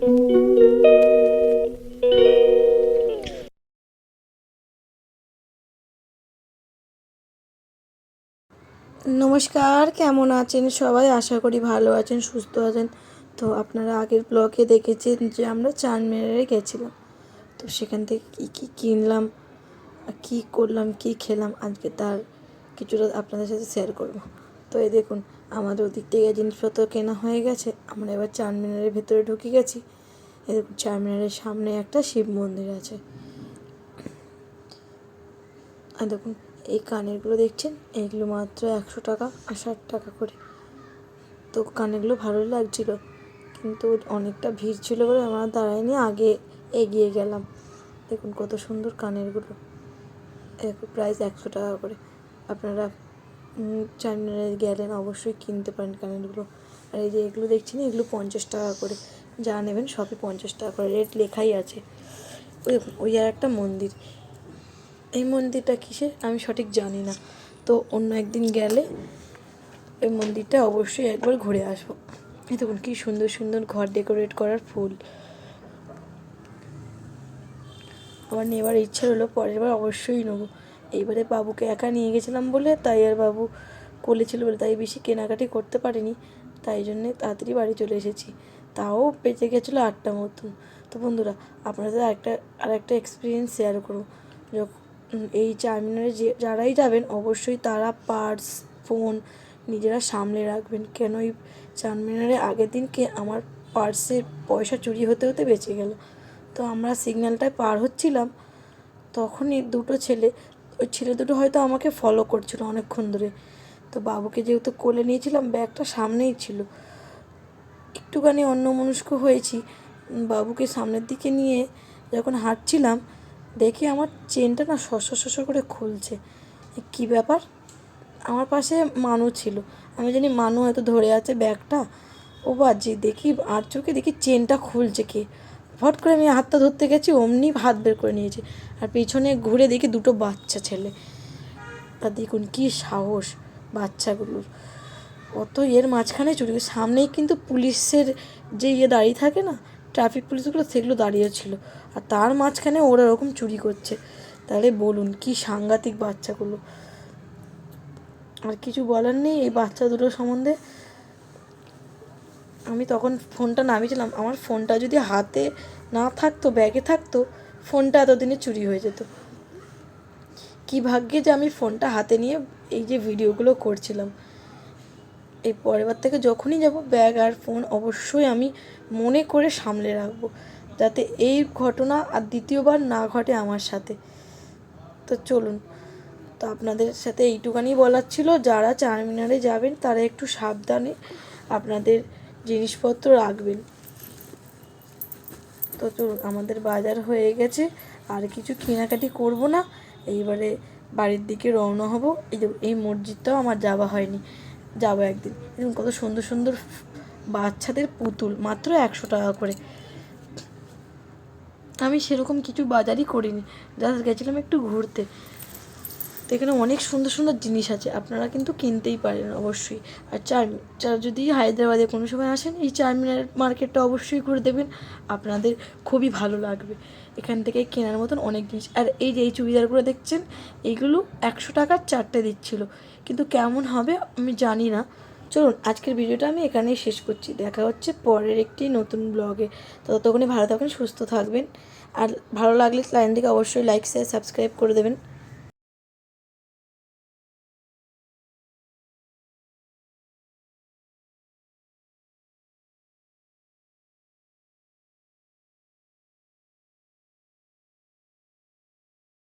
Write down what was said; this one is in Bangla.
নমস্কার, কেমন আছেন সবাই? আশা করি ভালো আছেন, সুস্থ আছেন। তো আপনারা আগের ব্লগে দেখেছেন যে আমরা চারমিনারে গেছিলাম। তো সেখান থেকে কী কী কিনলাম, কী করলাম, কী খেলাম, আজকে তার কিছুটা আপনাদের সাথে শেয়ার করব। তো এই দেখুন, আমাদের ওদিক থেকে জিনিসপত্র কেনা হয়ে গেছে। আমরা এবার চারমিনারের ভেতরে ঢুকে গেছি। এই দেখুন, চারমিনারের সামনে একটা শিব মন্দির আছে। আর দেখুন, এই কানেরগুলো দেখছেন, এইগুলো মাত্র 100 টাকা আর 60 টাকা করে। তো কানেরগুলো ভালোই লাগছিলো, কিন্তু অনেকটা ভিড় ছিল বলে আমরা দাঁড়াইনি, আগে এগিয়ে গেলাম। দেখুন কত সুন্দর কানেরগুলো, প্রাইস 100 টাকা করে। আপনারা চারমিনারে গেলেন অবশ্যই কিনতে পারেন কানেরগুলো। আর এই যে এগুলো দেখছেন, এগুলো 50 টাকা করে, যা নেবেন সবই 50 টাকা করে, রেট লেখাই আছে। ওই ওই আর একটা মন্দির, এই মন্দিরটা কিসের আমি সঠিক জানি না। তো অন্য একদিন গেলে ওই মন্দিরটা অবশ্যই একবার ঘুরে আসবো। এই দেখুন কী সুন্দর সুন্দর ঘর ডেকোরেট করার ফুল। আমার নেবার ইচ্ছে হলো, পরের বার অবশ্যই নেবো। এইবারে বাবুকে একা নিয়ে গেছিলাম বলে, তাই আর বাবু কোলে ছিল বলে তাই বেশি কেনাকাটি করতে পারিনি, তাই জন্যে তাড়াতাড়ি বাড়ি চলে এসেছি। তাও বেঁচে গেছিলো 8টা মতন। তো বন্ধুরা, আপনাদের আরেকটা এক্সপিরিয়েন্স শেয়ার করবো। যখন এই চারমিনারে যারাই যাবেন অবশ্যই তারা পার্স, ফোন নিজেরা সামলে রাখবেন। কেন এই চারমিনারে আগের দিনকে আমার পার্সের পয়সা চুরি হতে হতে বেঁচে গেল। তো আমরা সিগন্যালটায় পার হচ্ছিলাম, তখনই দুটো ছেলে, ওই ছেলে দুটো হয়তো আমাকে ফলো করছিল অনেকক্ষণ ধরে। তো বাবুকে যেহেতু কোলে নিয়েছিলাম, ব্যাগটা সামনেই ছিল, একটুখানি অন্যমনস্ক হয়েছি। বাবুকে সামনের দিকে নিয়ে যখন হাঁটছিলাম, দেখি আমার চেনটা না শস করে খুলছে। কী ব্যাপার? আমার পাশে মানু ছিল, আমি জানি মানু হয়তো ধরে আছে ব্যাগটা। ও বাজে দেখি, আর চোখে দেখি চেনটা খুলছে কে। ফট করে আমি হাতটা ধরতে গেছি, অমনি হাত বের করে নিয়েছে। আর পিছনে ঘুরে দেখি দুটো বাচ্চা ছেলে। আর দেখুন কী সাহস বাচ্চাগুলোর, অত এর মাঝখানে চুরি। সামনেই কিন্তু পুলিশের যে দাঁড়িয়ে থাকে না, ট্রাফিক পুলিশগুলো, সেগুলো দাঁড়িয়ে ছিল, আর তার মাঝখানে ওরা ওরকম চুরি করছে। তাহলে বলুন কী সাংঘাতিক বাচ্চাগুলো। আর কিছু বলার নেই এই বাচ্চা দুটো সম্বন্ধে। আমি তখন ফোনটা নামিয়েছিলাম, আমার ফোনটা যদি হাতে না থাকতো, ব্যাগে থাকতো, ফোনটা এতদিনে চুরি হয়ে যেত। কী ভাগ্যে যে আমি ফোনটা হাতে নিয়ে এই যে ভিডিওগুলো করছিলাম। এই পরের বার থেকে যখনই যাব, ব্যাগ আর ফোন অবশ্যই আমি মনে করে সামলে রাখবো, যাতে এই ঘটনা আর দ্বিতীয়বার না ঘটে আমার সাথে। তো চলুন, তো আপনাদের সাথে এইটুখানি বলার ছিল, যারা চারমিনারে যাবেন তারা একটু সাবধানে আপনাদের জিনিসপত্র রাখবেন। তো চলুন, আমাদের বাজার হয়ে গেছে, আর কিছু কেনাকাটি করব না, এইবারে বাড়ির দিকে রওনা হব। এই মসজিদটাও আমার যাওয়া হয়নি, যাবো একদিন। দেখুন কত সুন্দর সুন্দর বাচ্চাদের পুতুল, মাত্র 100 টাকা করে। আমি সেরকম কিছু বাজারই করিনি, জাস্ট গেছিলাম একটু ঘুরতে। তো এখানে অনেক সুন্দর সুন্দর জিনিস আছে, আপনারা কিন্তু কিনতেই পারেন অবশ্যই। আর যদি হায়দ্রাবাদে কোনো সময় আসেন, এই চারমিনার মার্কেটটা অবশ্যই ঘুরে দেবেন, আপনাদের খুবই ভালো লাগবে। এখান থেকে কেনার মতন অনেক জিনিস। আর এই যে এই চুড়িদারগুলো দেখছেন, এইগুলো 100 টাকার 4টে দিচ্ছিলো, কিন্তু কেমন হবে আমি জানি না। চলুন, আজকের ভিডিওটা আমি এখানেই শেষ করছি। দেখা হচ্ছে পরের একটি নতুন ব্লগে। ততক্ষণে ভালো থাকবেন, সুস্থ থাকবেন। আর ভালো লাগলে চ্যানেলটিকে অবশ্যই লাইক, শেয়ার, সাবস্ক্রাইব করে দেবেন।